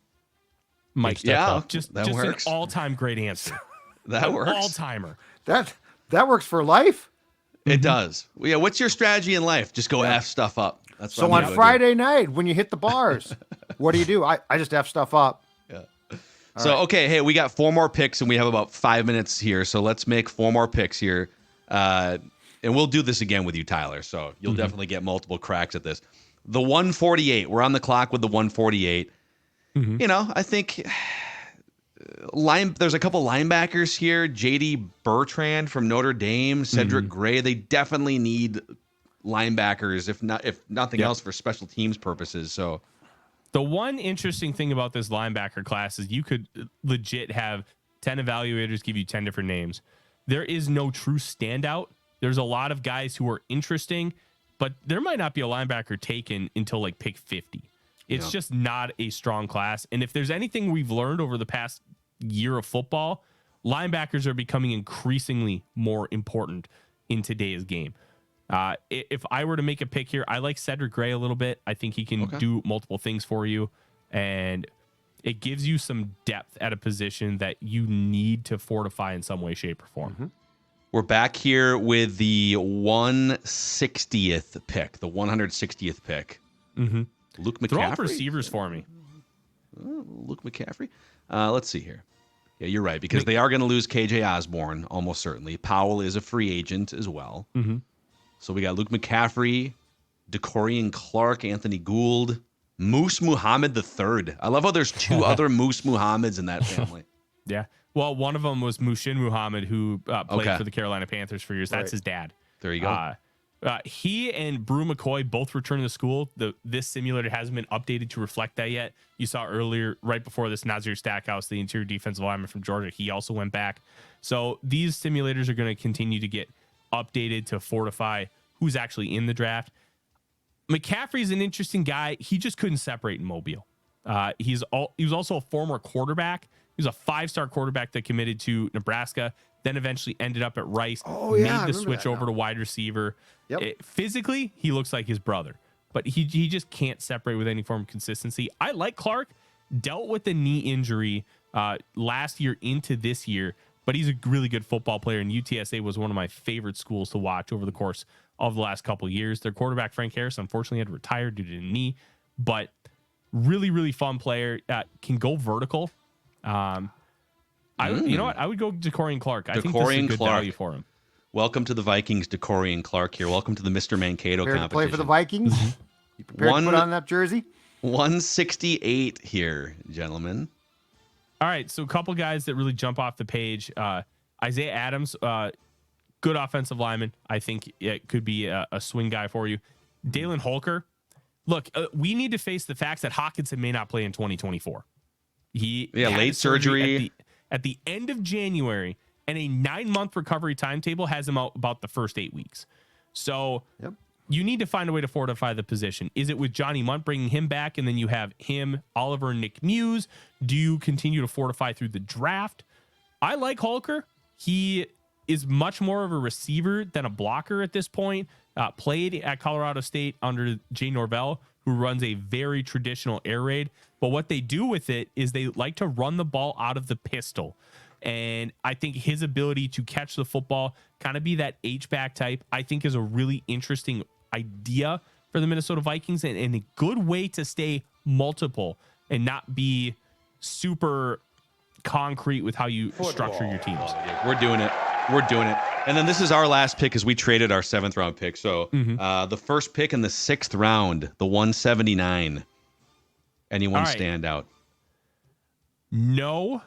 Mike, just works. An all-time great answer. That works. All-timer. That works for life. It does. Yeah. What's your strategy in life? Just go F stuff up. That's So on Friday night when you hit the bars, what do? I just F stuff up. Yeah. So, okay. Hey, we got 4 more picks and we have about 5 minutes here. So let's make 4 more picks here. And we'll do this again with you, Tyler. So you'll definitely get multiple cracks at this. The 148. We're on the clock with the 148. You know, I think there's a couple linebackers here. J.D. Bertrand from Notre Dame, Cedric Gray. They definitely need linebackers, if nothing else, for special teams purposes. So the one interesting thing about this linebacker class is you could legit have 10 evaluators give you 10 different names. There is no true standout. There's a lot of guys who are interesting, but there might not be a linebacker taken until like pick 50. It's just not a strong class. And if there's anything we've learned over the past year of football, linebackers are becoming increasingly more important in today's game. If I were to make a pick here, I like Cedric Gray a little bit. I think he can do multiple things for you. And it gives you some depth at a position that you need to fortify in some way, shape, or form. We're back here with the 160th pick, the 160th pick. Mm-hmm. Luke McCaffrey. Throw up receivers for me. Luke McCaffrey. Let's see here. Yeah, you're right, because they are going to lose KJ Osborne, almost certainly. Powell is a free agent as well. Mm-hmm. So we got Luke McCaffrey, DeCorian Clark, Anthony Gould, Moose Muhammad III. I love how there's two other Moose Muhammads in that family. Yeah. Well, one of them was Mushin Muhammad, who played for the Carolina Panthers for years. That's his dad. There you go. He and Brew McCoy both returned to school. This simulator hasn't been updated to reflect that yet. You saw earlier, right before this, Nazir Stackhouse, the interior defensive lineman from Georgia, he also went back. So these simulators are going to continue to get updated to fortify who's actually in the draft. McCaffrey's an interesting guy. He just couldn't separate in Mobile. He was also a former quarterback. He was a 5-star quarterback that committed to Nebraska, then eventually ended up at Rice, made the switch over to wide receiver. Yep. Physically, he looks like his brother, but he just can't separate with any form of consistency. I like Clark, dealt with the knee injury last year into this year, but he's a really good football player, and UTSA was one of my favorite schools to watch over the course of the last couple of years. Their quarterback, Frank Harris, unfortunately had to retire due to the knee, but really, really fun player, can go vertical. You know what? I would go DeCorian Clark. I think this is a good value for him. Welcome to the Vikings, DeCorian Clark here. Welcome to the Mr. Mankato competition. To play for the Vikings? You prepared to put on that jersey? 168 here, gentlemen. All right, so a couple guys that really jump off the page. Isaiah Adams, good offensive lineman. I think it could be a swing guy for you. Dalen Holker. Look, we need to face the facts that Hockenson may not play in 2024. He had late surgery at the end of January, and a 9-month recovery timetable has him out about the first 8 weeks. So you need to find a way to fortify the position. Is it with Johnny Munt bringing him back, and then you have him, Oliver, and Nick Muse? Do you continue to fortify through the draft? I like Holker. He is much more of a receiver than a blocker at this point. Played at Colorado State under Jay Norvell, who runs a very traditional air raid. But what they do with it is they like to run the ball out of the pistol. And I think his ability to catch the football, kind of be that H-back type, I think is a really interesting idea for the Minnesota Vikings and a good way to stay multiple and not be super concrete with how you structure your teams. We're doing it. And then this is our last pick as we traded our 7th round pick. So the first pick in the 6th round, the 179. Anyone stand out? No.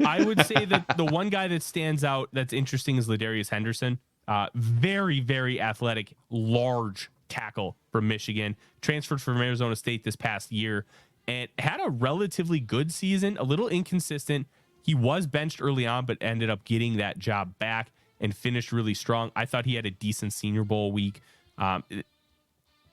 I would say that the one guy that stands out that's interesting is Ladarius Henderson. Very, very athletic, large tackle from Michigan. Transferred from Arizona State this past year and had a relatively good season, a little inconsistent. He was benched early on, but ended up getting that job back and finished really strong. I thought he had a decent Senior Bowl week.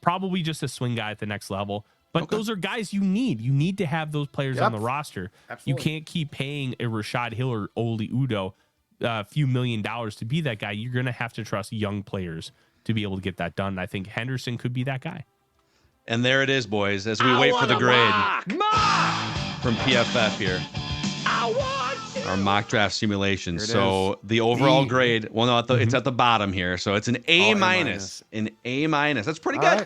Probably just a swing guy at the next level. But those are guys you need. You need to have those players on the roster. Absolutely. You can't keep paying a Rashad Hill or Oli Udoh a few $1 million to be that guy. You're going to have to trust young players to be able to get that done. I think Henderson could be that guy. And there it is, boys, as we wait for the grade from PFF here. Our mock draft simulation. So the overall grade, well, no, it's at the bottom here. So it's an A minus. An A minus. That's pretty good.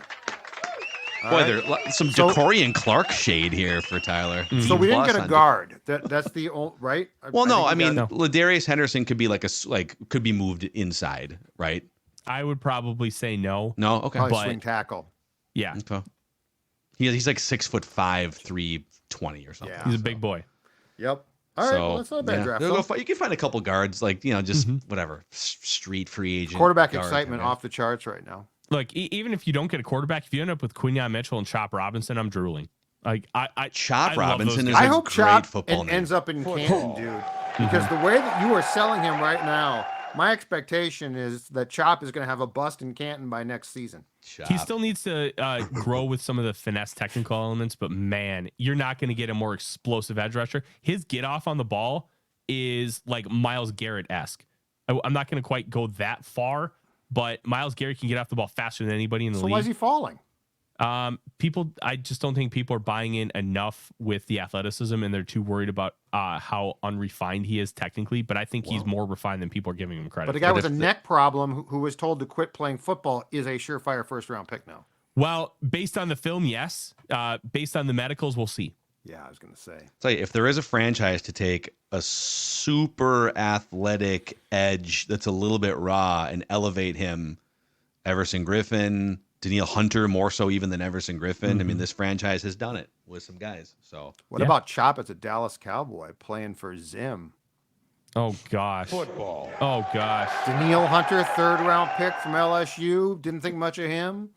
Boy, there's some DeCorian Clark shade here for Tyler. So we didn't get a guard. That's the old, right? Well, no, I mean, Ladarius Henderson could be could be moved inside, right? I would probably say no. No, okay. Probably swing tackle. Yeah. Okay. He's like 6'5", 320 or something. Yeah. He's a big boy. Yep. All right, well, that's not a bad draft. You can find a couple guards, just whatever, street free agent. Quarterback excitement off the charts right now. Look, even if you don't get a quarterback, if you end up with Quinyon Mitchell and Chop Robinson, I'm drooling. Chop Robinson is I a hope great Chop football name. ends up in Canton, dude. Because the way that you are selling him right now, my expectation is that Chop is going to have a bust in Canton by next season. He still needs to grow with some of the finesse technical elements, but man, you're not going to get a more explosive edge rusher. His get off on the ball is like Myles Garrett-esque. I'm not going to quite go that far, but Myles Garrett can get off the ball faster than anybody in the league. So why is he falling? I just don't think people are buying in enough with the athleticism, and they're too worried about how unrefined he is technically. But I think he's more refined than people are giving him credit. But a guy with a neck problem who was told to quit playing football is a surefire first-round pick now. Well, based on the film, yes. Based on the medicals, we'll see. Yeah, I was going to say. So if there is a franchise to take a super athletic edge that's a little bit raw and elevate him, Everson Griffin, Daniil Hunter, more so even than Everson Griffin. I mean, this franchise has done it with some guys. So what about Chop as a Dallas Cowboy playing for Zim? Oh, gosh. Football. Oh, gosh. Daniil Hunter, third-round pick from LSU. Didn't think much of him.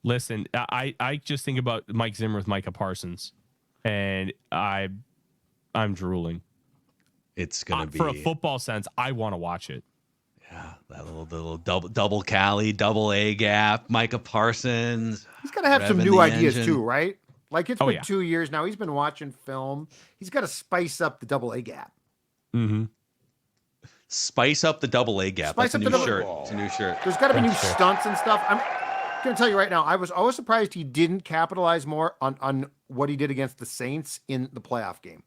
Listen, I just think about Mike Zimmer with Micah Parsons, and I'm drooling. it's going to be. For a football sense, I want to watch it. Yeah, that little double Cali, double A gap, Micah Parsons. He's got to have some revving new the ideas engine. too, right? Like it's been 2 years now. He's been watching film. He's got to spice up the double A gap. Mm-hmm. Spice up the double A gap. Spice That's a up new the shirt. It's a new shirt. There's got to be new stunts and stuff. I'm going to tell you right now, I was always surprised he didn't capitalize more on what he did against the Saints in the playoff game.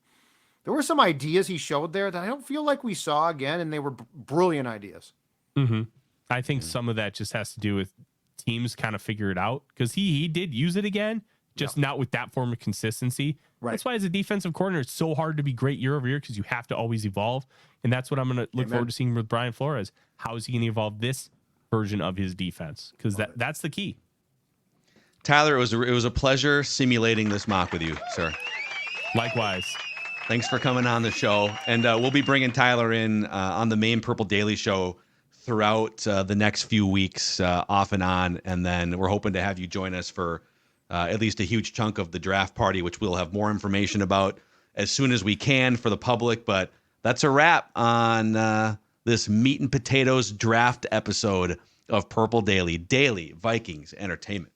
There were some ideas he showed there that I don't feel like we saw again, and they were brilliant ideas. Mm-hmm. I think some of that just has to do with teams kind of figure it out, because he did use it again, just not with that form of consistency. Right. That's why as a defensive coordinator, it's so hard to be great year over year, because you have to always evolve. And that's what I'm going to look forward to seeing with Brian Flores. How is he going to evolve this version of his defense? Because that's the key. Tyler, it was a pleasure simulating this mock with you, sir. Likewise. Thanks for coming on the show. And we'll be bringing Tyler in on the main Purple Daily Show throughout the next few weeks, off and on. And then we're hoping to have you join us for at least a huge chunk of the draft party, which we'll have more information about as soon as we can for the public. But that's a wrap on this meat and potatoes draft episode of Purple Daily Vikings Entertainment.